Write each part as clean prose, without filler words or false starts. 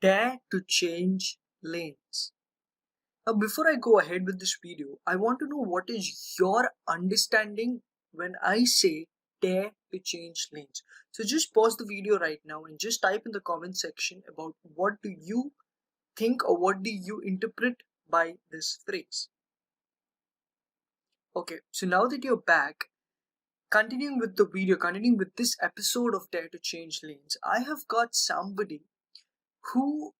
Dare to change lanes. Now, before I go ahead with this video, I want to know what is your understanding when I say dare to change lanes. So just pause the video right now and just type in the comment section about what do you think or what do you interpret by this phrase. Okay, so now that you're back, continuing with the video, continuing with this episode of Dare to Change Lanes, I have got somebody who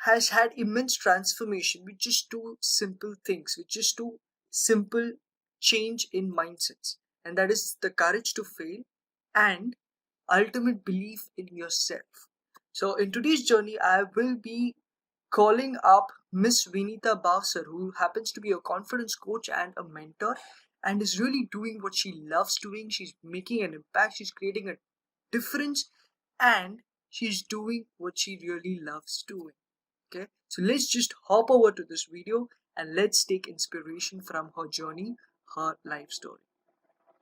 has had immense transformation with just two simple things, with just two simple change in mindsets, and that is the courage to fail and ultimate belief in yourself. So, in today's journey, I will be calling up Miss Vineeta Bhavsar, who happens to be a confidence coach and a mentor, and is really doing what she loves doing. She's making an impact, she's creating a difference, and she's doing what she really loves doing. Okay, so let's just hop over to this video and let's take inspiration from her journey, her life story.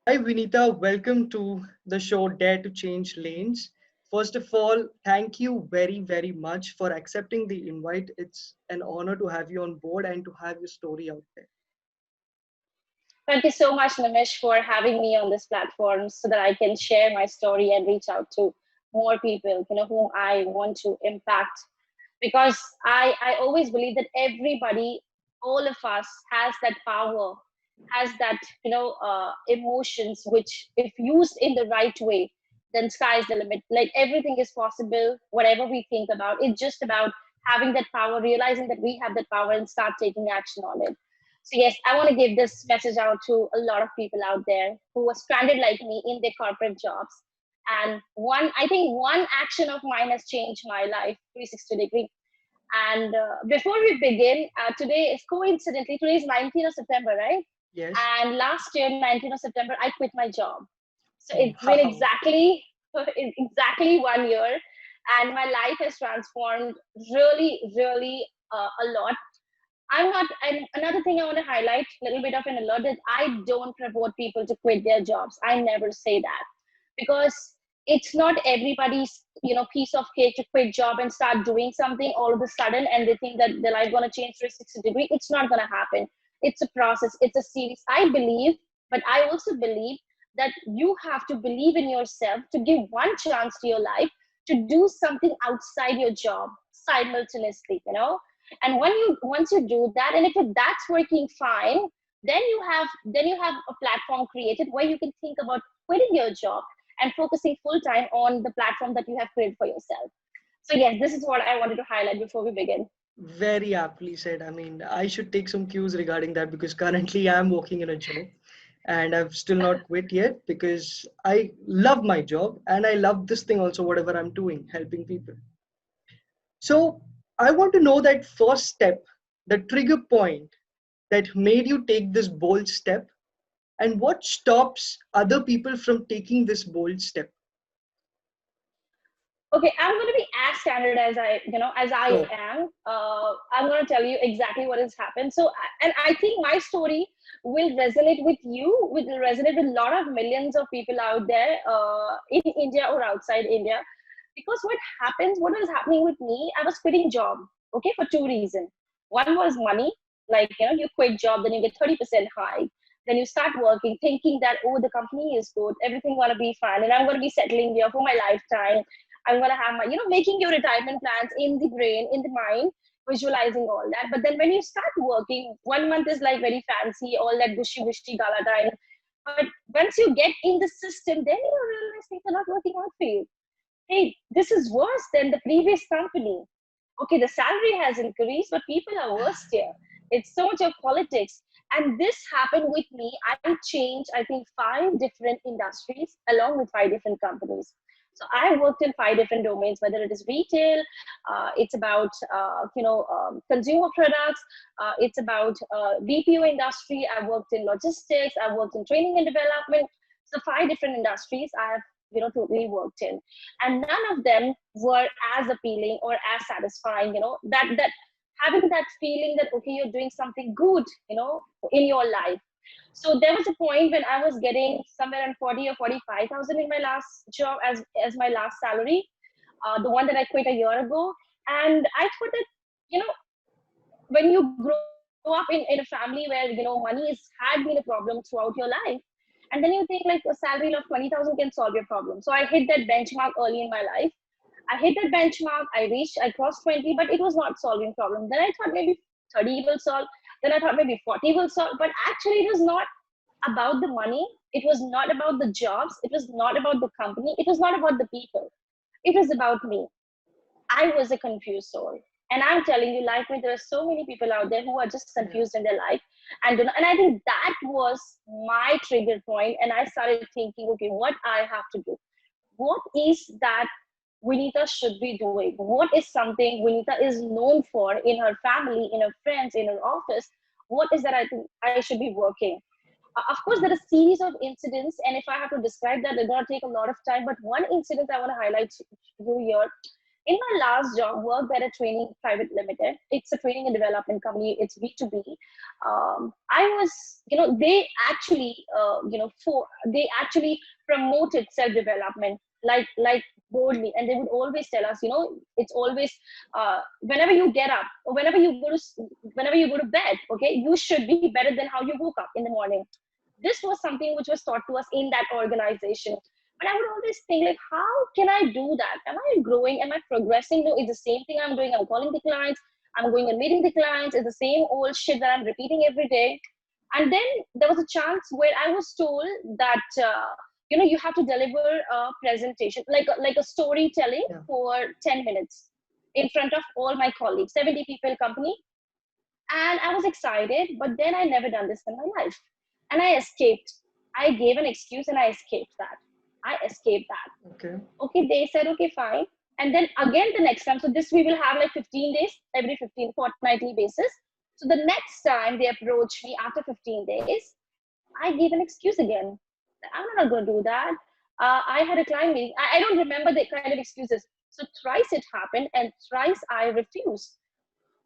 Hi Vinita, welcome to the show Dare to Change Lanes. First of all, thank you very much for accepting the invite. It's an honor to have you on board and to have your story out there. Thank you so much, Nimish, for having me on this platform so that I can share my story and reach out to more people, whom I want to impact. Because I always believe that everybody, all of us, has that power, has that, emotions, which if used in the right way, then sky's the limit. Like everything is possible, whatever we think about. It's just about having that power, realizing that we have that power and start taking action on it. So yes, I want to give this message out to a lot of people out there who are stranded like me in their corporate jobs. And I think one action of mine has changed my life 360 degree. And before we begin, today is coincidentally, today is 19th of September, right? Yes. And last year, 19th of September, I quit my job. So it's been Wow. exactly 1 year, and my life has transformed really a lot. I'm not, and another thing I want to highlight, a little bit of an alert, that I don't promote people to quit their jobs. I never say that, because it's not everybody's, piece of cake to quit job and start doing something all of a sudden and they think that their life going to change 360 degree. It's not going to happen. It's a process. It's a series. I believe, but I also believe that you have to believe in yourself to give one chance to your life to do something outside your job simultaneously, and once you do that, and if that's working fine, then you have a platform created where you can think about quitting your job and focusing full time on the platform that you have created for yourself. So yes, this is what I wanted to highlight before we begin. Very aptly said. I mean, I should take some cues regarding that because currently I'm working in a job and I've still not quit yet because I love my job and I love this thing also, whatever I'm doing, helping people. So I want to know that first step, the trigger point that made you take this bold step, and what stops other people from taking this bold step. Okay, I'm going to be as standard as I Sure. am. I'm going to tell you exactly what has happened. So, and I think my story will resonate with you, will resonate with a lot of millions of people out there in India or outside India. Because what was happening with me, I was quitting job, okay, for two reasons. One was money, like, you quit job, then you get 30% hike. Then you start working, thinking that, oh, the company is good, everything going to be fine, and I'm going to be settling here for my lifetime. I'm going to have my, making your retirement plans in the brain, in the mind, visualizing all that. But then when you start working, 1 month is like very fancy, all that gushy gala time. But once you get in the system, then you realize things are not working out for you. Hey, this is worse than the previous company. Okay, the salary has increased, but people are worse here. It's so much of politics. And this happened with me. I changed, I think, 5 different industries along with 5 different companies. So I worked in 5 different domains, whether it is retail, it's about consumer products, it's about BPO industry. I worked in logistics, I worked in training and development. So 5 different industries I have totally worked in, and none of them were as appealing or as satisfying. That having that feeling that okay, you're doing something good, in your life. So there was a point when I was getting somewhere around 40 or 45,000 in my last job as my last salary, the one that I quit a year ago. And I thought that, you know, when you grow up in a family where, money had been a problem throughout your life, and then you think like a salary of 20,000 can solve your problem. So I hit that benchmark early in my life. I hit that benchmark, I crossed 20, but it was not solving problem. Then I thought maybe 30 will solve. Then I thought maybe 40 will solve. But actually, it was not about the money. It was not about the jobs. It was not about the company. It was not about the people. It was about me. I was a confused soul. And I'm telling you, like me, there are so many people out there who are just Yeah. confused in their life. And, and I think that was my trigger point. And I started thinking, okay, what I have to do? What is that Vineeta should be doing? What is something Vineeta is known for in her family, in her friends, in her office? What is that I think I should be working? Of course, there are a series of incidents, and if I have to describe that, it's going to take a lot of time. But one incident I want to highlight to you here. In my last job, worked at a training private limited. It's a training and development company. It's B2B. I was, they actually, they actually promoted self development like boldly, and they would always tell us, it's always whenever you get up, or whenever you go to bed, okay, you should be better than how you woke up in the morning. This was something which was taught to us in that organization. But I would always think like, how can I do that? Am I growing? Am I progressing? No, it's the same thing I'm doing. I'm calling the clients, I'm going and meeting the clients. It's the same old shit that I'm repeating every day. And then there was a chance where I was told that you have to deliver a presentation, like a storytelling Yeah. for 10 minutes in front of all my colleagues, 70 people company. And I was excited, but then I never done this in my life. And I escaped. I gave an excuse and I escaped that. I escaped that. Okay. Okay, they said, okay, fine. And then again the next time, so this we will have like 15 days, every 15, fortnightly basis. So the next time they approach me after 15 days, I gave an excuse again. I'm not going to do that. I had a client meeting. I don't remember the kind of excuses. So thrice it happened, and thrice I refused.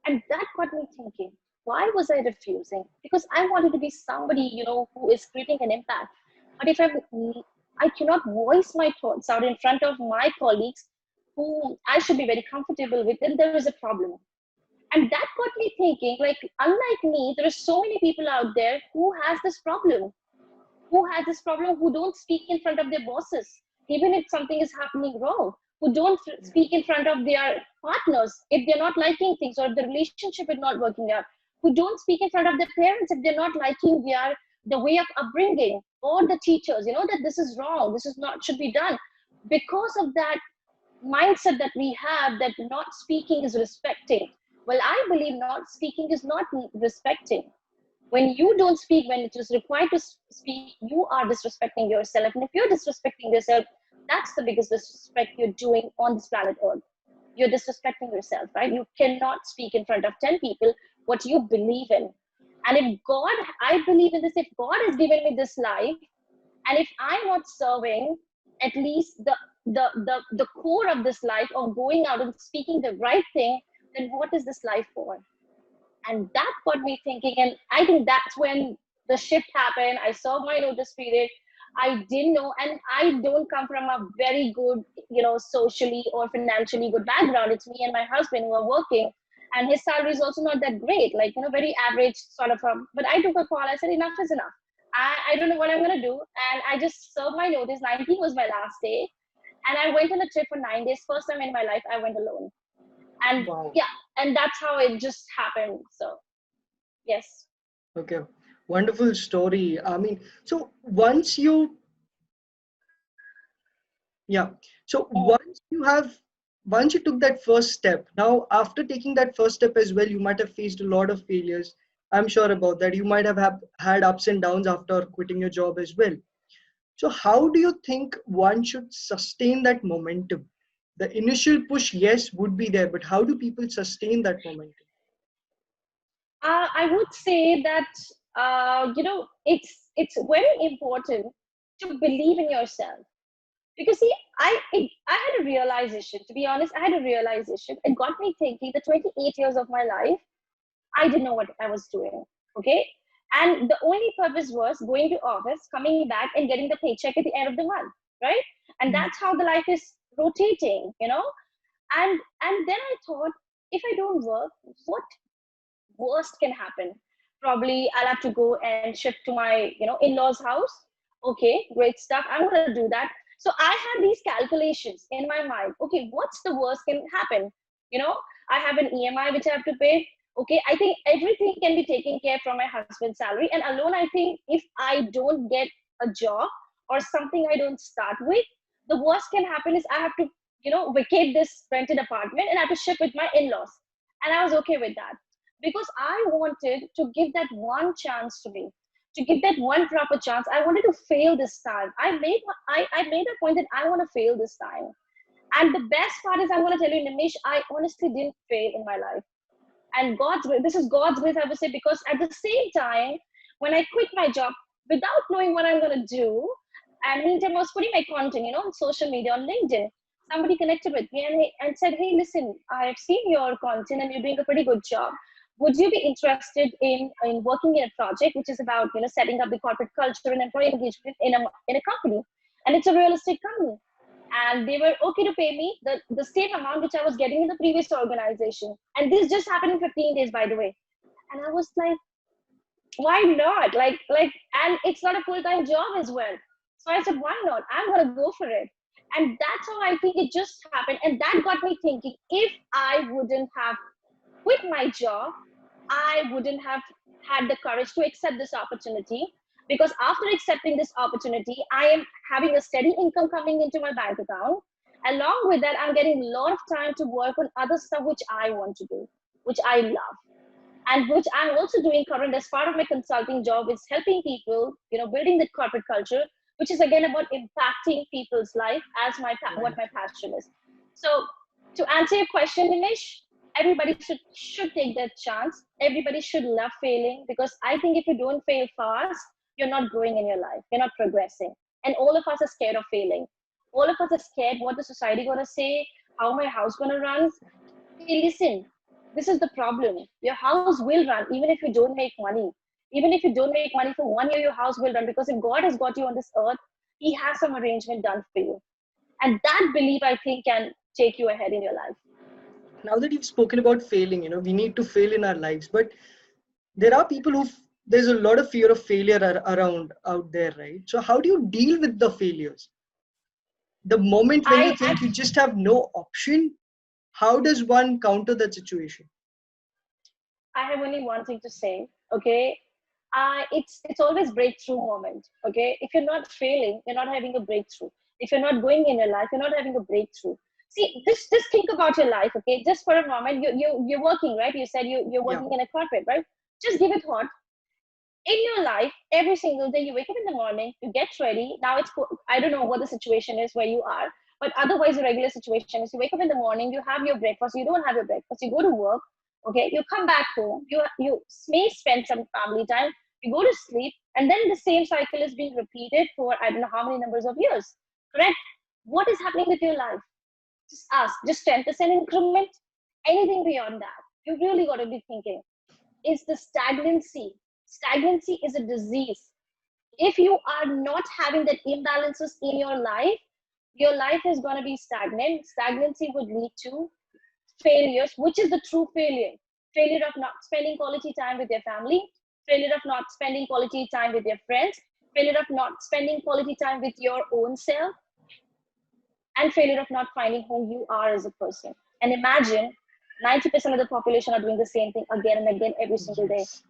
And that got me thinking, why was I refusing? Because I wanted to be somebody, who is creating an impact. But if I cannot voice my thoughts out in front of my colleagues who I should be very comfortable with, then there is a problem. And that got me thinking, like, unlike me, there are so many people out there who don't speak in front of their bosses, even if something is happening wrong, who don't Yeah. speak in front of their partners if they're not liking things or if the relationship is not working out, who don't speak in front of their parents if they're not liking the way of upbringing, or the teachers, that this is wrong, this is not should be done. Because of that mindset that we have, that not speaking is respecting. Well, I believe not speaking is not respecting. When you don't speak when it is required to speak, you are disrespecting yourself. And if you're disrespecting yourself, that's the biggest disrespect you're doing on this planet Earth. You're disrespecting yourself, right? You cannot speak in front of 10 people what you believe in. And if God, I believe in this, if God has given me this life, and if I'm not serving at least the core of this life of going out and speaking the right thing, then what is this life for? And that got me thinking. And I think that's when the shift happened. I saw my notice period. I didn't know, and I don't come from a very good, socially or financially good background. It's me and my husband who are working, and his salary is also not that great, like, very average sort of. But I took a call. I said, enough is enough. I don't know what I'm gonna do, and I just served my notice. 19 was my last day, and I went on a trip for 9 days. First time in my life, I went alone. And Wow. yeah, and that's how it just happened. So yes. Okay. Wonderful story. I mean, so once you, yeah. So Mm. once you took that first step, now after taking that first step as well, you might have faced a lot of failures. I'm sure about that. You might have had ups and downs after quitting your job as well. So how do you think one should sustain that momentum? The initial push, yes, would be there, but how do people sustain that momentum? I would say that it's very important to believe in yourself, because see, I had a realization. To be honest, I had a realization. It got me thinking. The 28 years of my life, I didn't know what I was doing. Okay, and the only purpose was going to office, coming back, and getting the paycheck at the end of the month, right? And Mm. that's how the life is rotating. And then I thought, if I don't work, what worst can happen? Probably I'll have to go and shift to my in-laws house. Okay, great stuff, I'm going to do that. So I had these calculations in my mind. Okay, what's the worst can happen? you know I have an EMI which I have to pay. Okay, I think everything can be taken care from my husband's salary, and alone I think if I don't get a job or something I don't start with, the worst can happen is I have to vacate this rented apartment and I have to shift with my in-laws. And I was okay with that because I wanted to give that one chance to me, to give that one proper chance. I wanted to fail this time. I made a point that I want to fail this time. And the best part is, I'm going to tell you, Nimish, I honestly didn't fail in my life. And God's grace, this is God's grace, I would say, because at the same time, when I quit my job without knowing what I'm going to do, and meantime, I was putting my content, on social media, on LinkedIn. Somebody connected with me and said, hey, listen, I've seen your content and you're doing a pretty good job. Would you be interested in working in a project which is about, setting up the corporate culture and employee engagement in a company? And it's a real estate company. And they were okay to pay me the same amount which I was getting in the previous organization. And this just happened in 15 days, by the way. And I was like, why not? And it's not a full-time job as well. So I said, why not? I'm gonna go for it. And that's how I think it just happened. And that got me thinking, if I wouldn't have quit my job, I wouldn't have had the courage to accept this opportunity. Because after accepting this opportunity, I am having a steady income coming into my bank account. Along with that, I'm getting a lot of time to work on other stuff which I want to do, which I love, and which I'm also doing current as part of my consulting job, is helping people, building the corporate culture, which is again about impacting people's life as what Right. my passion is. So to answer your question, Nimish, everybody should take that chance. Everybody should love failing, because I think if you don't fail fast, you're not growing in your life. You're not progressing. And all of us are scared of failing. All of us are scared what the society gonna say, how my house gonna run. Hey, listen, this is the problem. Your house will run even if you don't make money. Even if you don't make money for 1 year, your house will run, because if God has got you on this earth, He has some arrangement done for you. And that belief, I think, can take you ahead in your life. Now that you've spoken about failing, we need to fail in our lives, but there are people there's a lot of fear of failure around out there, right? So how do you deal with the failures? The moment when you I, think you just have no option, how does one counter that situation? I have only one thing to say, okay? It's always breakthrough moment, okay? If you're not failing, you're not having a breakthrough. If you're not going in your life, you're not having a breakthrough. See, just think about your life, okay? Just for a moment, you're working, right? You said you're Yeah. working in a corporate, right? Just give it thought. In your life, every single day, you wake up in the morning, you get ready. Now I don't know what the situation is where you are, but otherwise, the regular situation is you wake up in the morning, you have your breakfast, you don't have your breakfast, you go to work, okay, you come back home, you may spend some family time, you go to sleep, and then the same cycle is being repeated for I don't know how many numbers of years, correct? What is happening with your life? Just ask, just 10% increment, anything beyond that, you really got to be thinking, is the stagnancy. Stagnancy is a disease. If you are not having that imbalances in your life is going to be stagnant. Stagnancy would lead to failures, which is the true failure. Failure of not spending quality time with your family, failure of not spending quality time with your friends, failure of not spending quality time with your own self, and failure of not finding who you are as a person. And imagine 90% of the population are doing the same thing again and again every single day. Yes.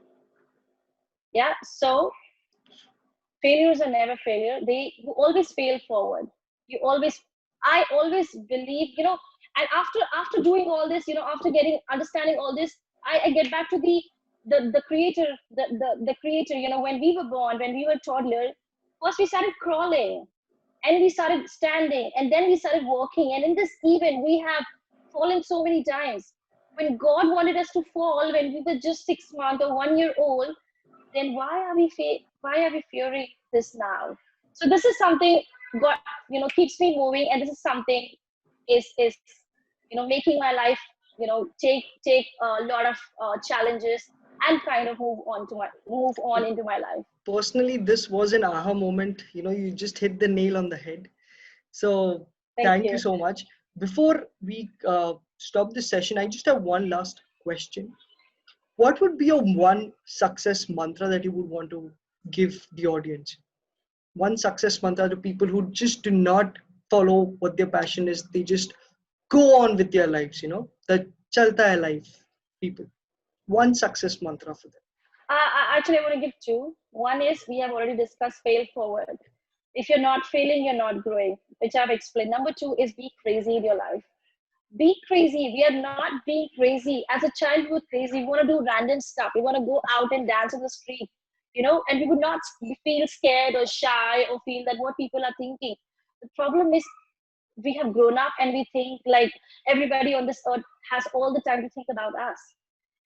Yeah. So failures are never failure. You always fail forward. You always I always believe, and after doing all this, after getting understanding all this, I get back to the creator, the creator, when we were born, when we were toddler, first we started crawling, and we started standing, and then we started walking, and in this event we have fallen so many times. When God wanted us to fall when we were just 6 months or 1 year old, then why are we fearing this now? So this is something God keeps me moving, and this is something is making my life take a lot of challenges, and kind of move on into my life. Personally, this was an aha moment. You just hit the nail on the head. So Thank thank you you. so much. Before we stop this session, I just have one last question. What would be your one success mantra that you would want to give the audience? One success mantra to people who just do not follow what their passion is. They just go on with their lives, the chalta hai life people. One success mantra for them. Actually, I want to give two. One is we have already discussed fail forward. If you're not failing, you're not growing, which I've explained. Number two is be crazy in your life. Be crazy. We are not being crazy. As a child, we were crazy. We want to do random stuff. We want to go out and dance on the street, and we would not feel scared or shy or feel that what people are thinking. The problem is we have grown up and we think like everybody on this earth has all the time to think about us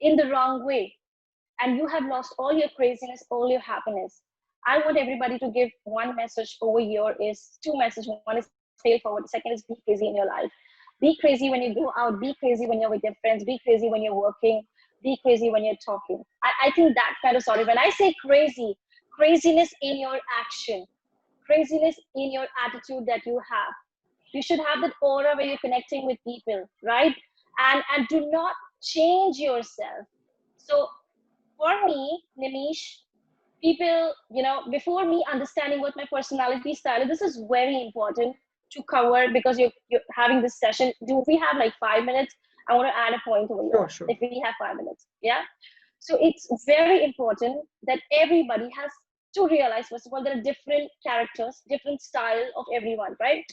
in the wrong way, and you have lost all your craziness, all your happiness. I want everybody to give one message over here is two messages. One is fail forward. The second is be crazy in your life. Be crazy when you go out. Be crazy when you're with your friends. Be crazy when you're working. Be crazy when you're talking. I think that kind of sorry. When I say crazy, craziness in your action, craziness in your attitude that you have. You should have that aura where you're connecting with people, right? And do not change yourself. So for me, Nimish, people, before me understanding what my personality style is, this is very important to cover because you're having this session. Do we have like 5 minutes? I want to add a point over here Sure, sure. if we have 5 minutes. Yeah. So it's very important that everybody has to realize, first of all, there are different characters, different style of everyone, right?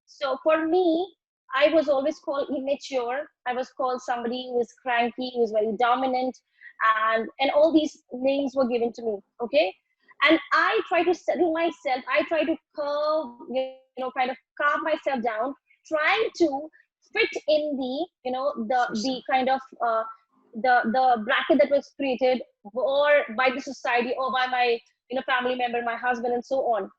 So for me, I was always called immature. I was called somebody who was cranky, who was very dominant, and all these names were given to me. Okay, and I try to settle myself. I try to curve, kind of carve myself down, trying to fit in the System. kind of the bracket that was created or by the society or by my family member, my husband, and so on.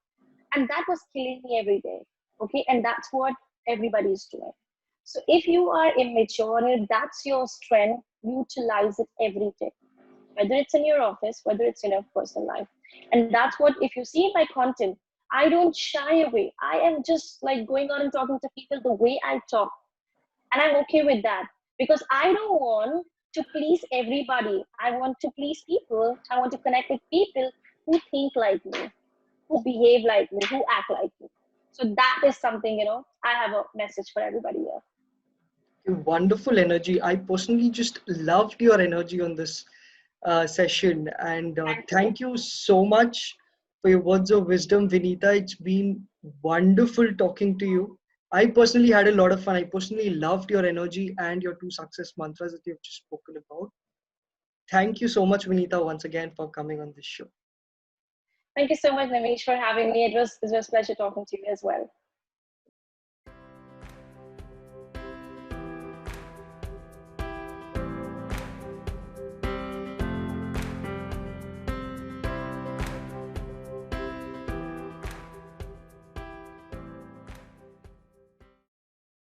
And that was killing me every day. Okay, and that's what everybody is doing. So if you are immature and if that's your strength, utilize it every day, whether it's in your office, whether it's in your personal life. And that's what, if you see my content, I don't shy away. I am just like going on and talking to people the way I talk, and I'm okay with that because I don't want to please everybody. I want to please people. I want to connect with people who think like me, who behave like me, who act like me. So that is something, I have a message for everybody here. Wonderful energy. I personally just loved your energy on this session, and Thank you. thank you so much for your words of wisdom, Vineeta. It's been wonderful talking to you. I personally had a lot of fun. I personally loved your energy and your two success mantras that you've just spoken about. Thank you so much, Vineeta, once again for coming on this show. Thank you so much, Nimish, for having me. It was a pleasure talking to you as well.